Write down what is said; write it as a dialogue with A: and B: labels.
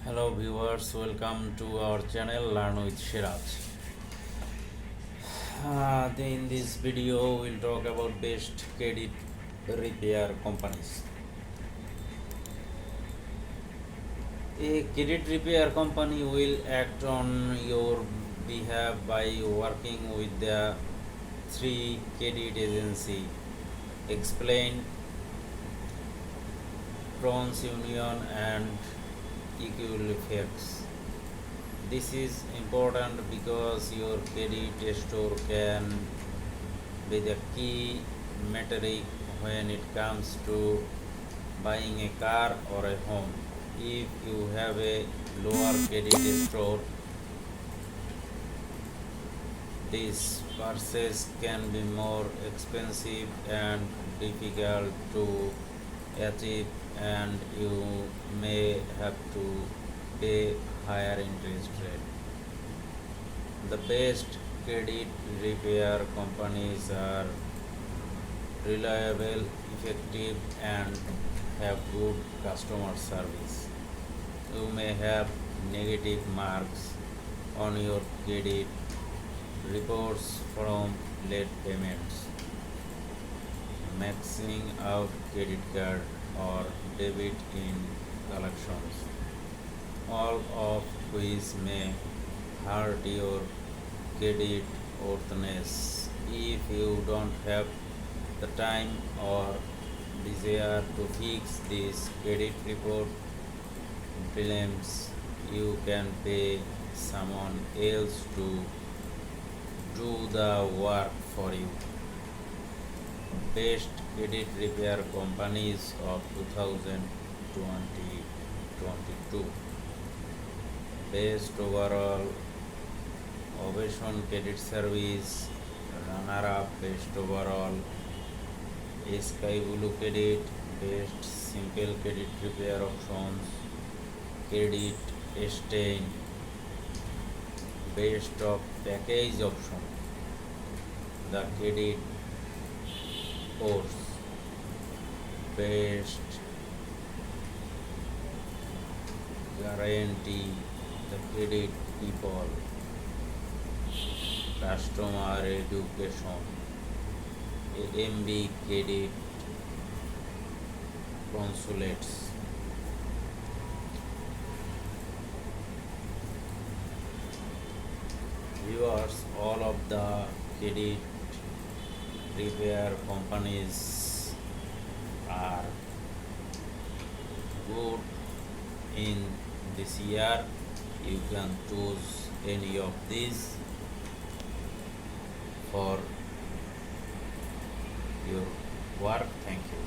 A: Hello viewers, welcome to our channel Learn with Sheraz. In this video, we'll talk about best credit repair companies. A credit repair company will act on your behalf by working with the three credit agency explained Bronze Union and Equifax. This is important because your credit score can be the key metric when it comes to buying a car or a home. If you have a lower credit score, this purchase can be more expensive and difficult to achieve, and you may have to pay higher interest rate. The best credit repair companies are reliable, effective, and have good customer service. You may have negative marks on your credit reports from late payments, maxing out credit card or debit in collections, all of which may hurt your credit worthiness. If you don't have the time or desire to fix these credit report problems, you can pay someone else to do the work for you. Best credit repair companies of 2022. Best overall Ovation Credit Service. Runner up best overall Sky Blue Credit. Best simple credit repair options Credit Stain. Best of package option the credit course. Best guarantee the credit people. Customer education AMB credit consulates. Viewers, all of the credit repair companies are good in this year. You can choose any of these for your work. Thank you.